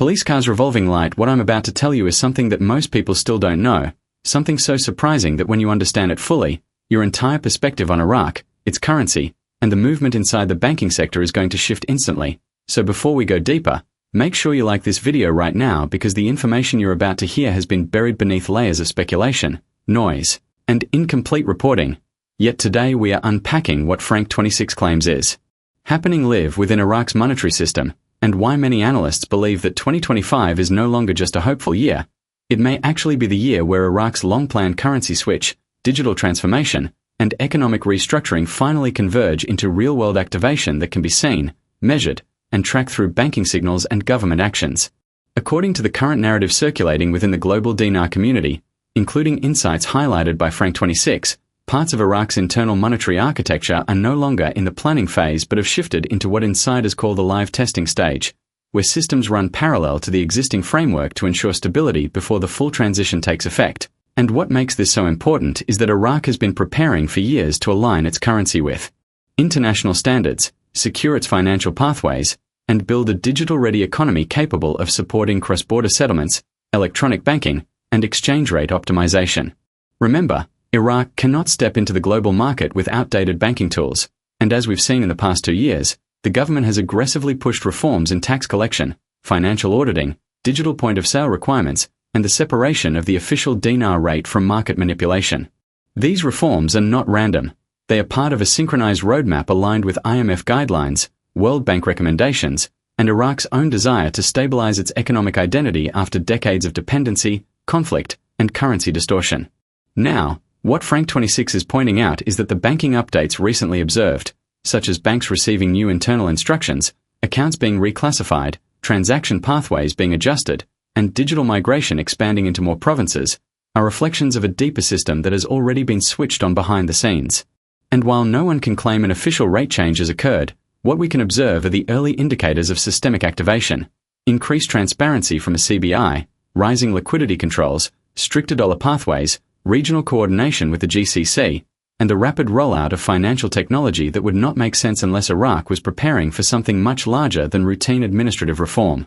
Police cars revolving light. What I'm about to tell you is something that most people still don't know, something so surprising that when you understand it fully, your entire perspective on Iraq, its currency, and the movement inside the banking sector is going to shift instantly. So before we go deeper, make sure you like this video right now because the information you're about to hear has been buried beneath layers of speculation, noise, and incomplete reporting. Yet today we are unpacking what Frank26 claims is happening live within Iraq's monetary system, and why many analysts believe that 2025 is no longer just a hopeful year. It may actually be the year where Iraq's long-planned currency switch, digital transformation, and economic restructuring finally converge into real-world activation that can be seen, measured, and tracked through banking signals and government actions. According to the current narrative circulating within the global dinar community, including insights highlighted by Frank26, parts of Iraq's internal monetary architecture are no longer in the planning phase but have shifted into what insiders call the live testing stage, where systems run parallel to the existing framework to ensure stability before the full transition takes effect. And what makes this so important is that Iraq has been preparing for years to align its currency with international standards, secure its financial pathways, and build a digital-ready economy capable of supporting cross-border settlements, electronic banking, and exchange rate optimization. Remember, Iraq cannot step into the global market with outdated banking tools, and as we've seen in the past 2 years, the government has aggressively pushed reforms in tax collection, financial auditing, digital point-of-sale requirements, and the separation of the official dinar rate from market manipulation. These reforms are not random. They are part of a synchronized roadmap aligned with IMF guidelines, World Bank recommendations, and Iraq's own desire to stabilize its economic identity after decades of dependency, conflict, and currency distortion. Now, what Frank26 is pointing out is that the banking updates recently observed, such as banks receiving new internal instructions, accounts being reclassified, transaction pathways being adjusted, and digital migration expanding into more provinces, are reflections of a deeper system that has already been switched on behind the scenes. And while no one can claim an official rate change has occurred, what we can observe are the early indicators of systemic activation: increased transparency from a CBI, rising liquidity controls, stricter dollar pathways, regional coordination with the GCC, and the rapid rollout of financial technology that would not make sense unless Iraq was preparing for something much larger than routine administrative reform.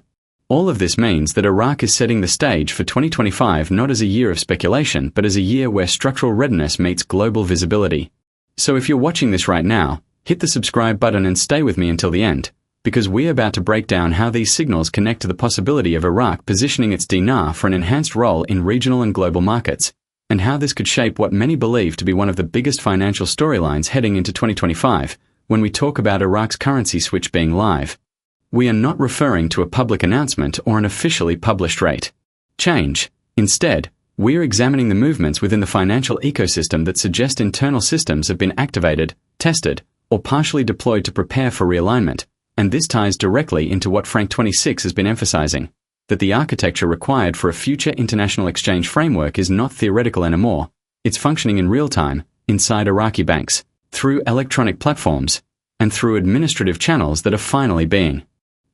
All of this means that Iraq is setting the stage for 2025 not as a year of speculation but as a year where structural readiness meets global visibility. So if you're watching this right now, hit the subscribe button and stay with me until the end, because we're about to break down how these signals connect to the possibility of Iraq positioning its dinar for an enhanced role in regional and global markets, and how this could shape what many believe to be one of the biggest financial storylines heading into 2025 when we talk about Iraq's currency switch being live. We are not referring to a public announcement or an officially published rate change. Instead, we're examining the movements within the financial ecosystem that suggest internal systems have been activated, tested, or partially deployed to prepare for realignment, and this ties directly into what Frank26 has been emphasizing: that the architecture required for a future international exchange framework is not theoretical anymore, it's functioning in real time, inside Iraqi banks, through electronic platforms, and through administrative channels that are finally being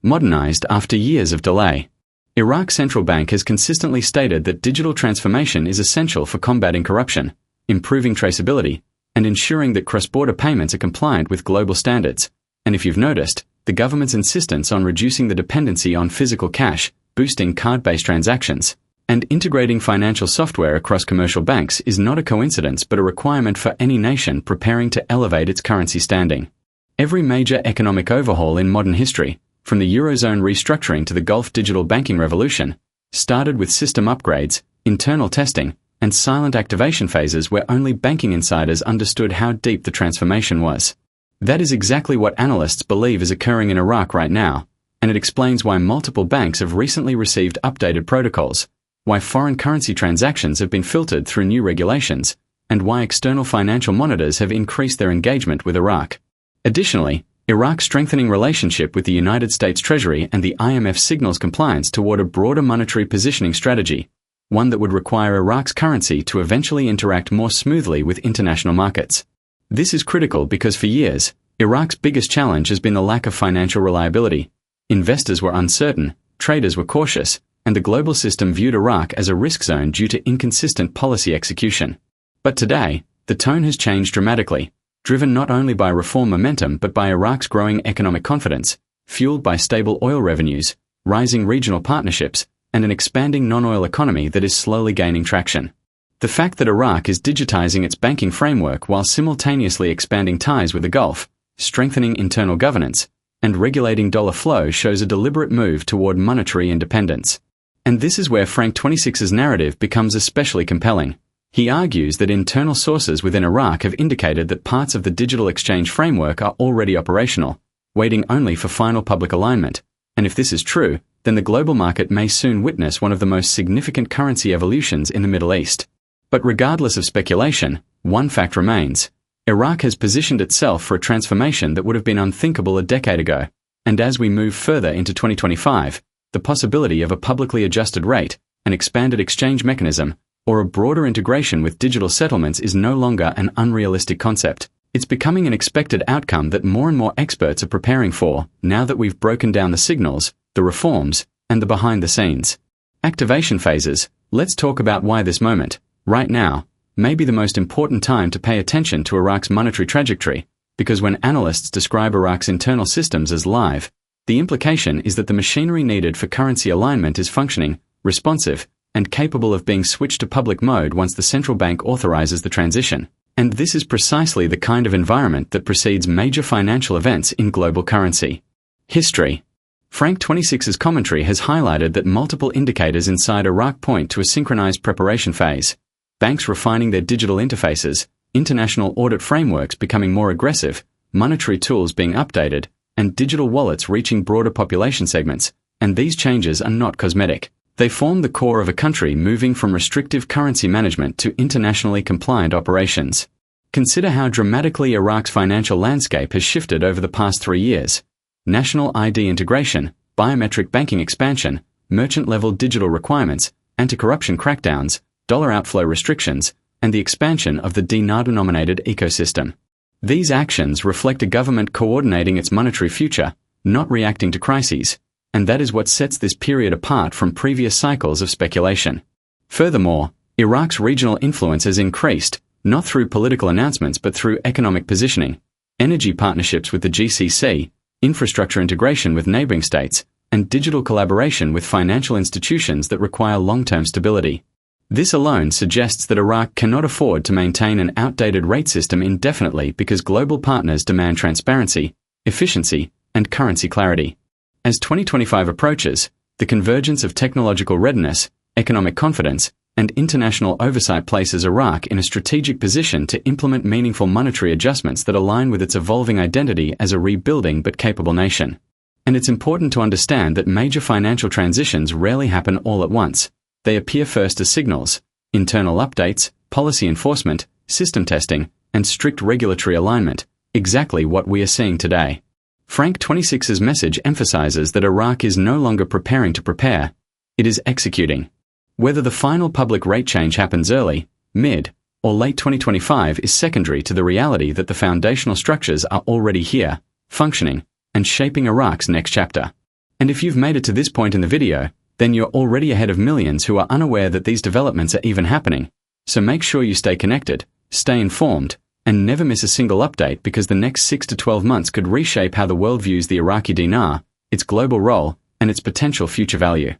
modernized after years of delay. Iraq's central bank has consistently stated that digital transformation is essential for combating corruption, improving traceability, and ensuring that cross-border payments are compliant with global standards. And if you've noticed, the government's insistence on reducing the dependency on physical cash, boosting card-based transactions, and integrating financial software across commercial banks is not a coincidence but a requirement for any nation preparing to elevate its currency standing. Every major economic overhaul in modern history, from the Eurozone restructuring to the Gulf digital banking revolution, started with system upgrades, internal testing, and silent activation phases where only banking insiders understood how deep the transformation was. That is exactly what analysts believe is occurring in Iraq right now, and it explains why multiple banks have recently received updated protocols, why foreign currency transactions have been filtered through new regulations, and why external financial monitors have increased their engagement with Iraq. Additionally, Iraq's strengthening relationship with the United States Treasury and the IMF signals compliance toward a broader monetary positioning strategy, one that would require Iraq's currency to eventually interact more smoothly with international markets. This is critical because for years, Iraq's biggest challenge has been the lack of financial reliability. Investors were uncertain, traders were cautious, and the global system viewed Iraq as a risk zone due to inconsistent policy execution. But today, the tone has changed dramatically, driven not only by reform momentum but by Iraq's growing economic confidence, fueled by stable oil revenues, rising regional partnerships, and an expanding non-oil economy that is slowly gaining traction. The fact that Iraq is digitizing its banking framework while simultaneously expanding ties with the Gulf, strengthening internal governance, and regulating dollar flow shows a deliberate move toward monetary independence. And this is where Frank26's narrative becomes especially compelling. He argues that internal sources within Iraq have indicated that parts of the digital exchange framework are already operational, waiting only for final public alignment. And if this is true, then the global market may soon witness one of the most significant currency evolutions in the Middle East. But regardless of speculation, one fact remains. Iraq has positioned itself for a transformation that would have been unthinkable a decade ago. And as we move further into 2025, the possibility of a publicly adjusted rate, an expanded exchange mechanism, or a broader integration with digital settlements is no longer an unrealistic concept. It's becoming an expected outcome that more and more experts are preparing for, now that we've broken down the signals, the reforms, and the behind-the-scenes activation phases. Let's talk about why this moment, right now, may be the most important time to pay attention to Iraq's monetary trajectory, because when analysts describe Iraq's internal systems as live, the implication is that the machinery needed for currency alignment is functioning, responsive, and capable of being switched to public mode once the central bank authorizes the transition. And this is precisely the kind of environment that precedes major financial events in global currency history. Frank26's commentary has highlighted that multiple indicators inside Iraq point to a synchronized preparation phase. Banks refining their digital interfaces, international audit frameworks becoming more aggressive, monetary tools being updated, and digital wallets reaching broader population segments. And these changes are not cosmetic. They form the core of a country moving from restrictive currency management to internationally compliant operations. Consider how dramatically Iraq's financial landscape has shifted over the past 3 years. National ID integration, biometric banking expansion, merchant-level digital requirements, anti-corruption crackdowns, dollar outflow restrictions, and the expansion of the dinar-denominated ecosystem. These actions reflect a government coordinating its monetary future, not reacting to crises, and that is what sets this period apart from previous cycles of speculation. Furthermore, Iraq's regional influence has increased, not through political announcements but through economic positioning, energy partnerships with the GCC, infrastructure integration with neighboring states, and digital collaboration with financial institutions that require long-term stability. This alone suggests that Iraq cannot afford to maintain an outdated rate system indefinitely because global partners demand transparency, efficiency, and currency clarity. As 2025 approaches, the convergence of technological readiness, economic confidence, and international oversight places Iraq in a strategic position to implement meaningful monetary adjustments that align with its evolving identity as a rebuilding but capable nation. And it's important to understand that major financial transitions rarely happen all at once. They appear first as signals, internal updates, policy enforcement, system testing, and strict regulatory alignment, exactly what we are seeing today. Frank26's message emphasizes that Iraq is no longer preparing to prepare, it is executing. Whether the final public rate change happens early, mid, or late 2025 is secondary to the reality that the foundational structures are already here, functioning, and shaping Iraq's next chapter. And if you've made it to this point in the video, then you're already ahead of millions who are unaware that these developments are even happening. So make sure you stay connected, stay informed, and never miss a single update because the next 6 to 12 months could reshape how the world views the Iraqi dinar, its global role, and its potential future value.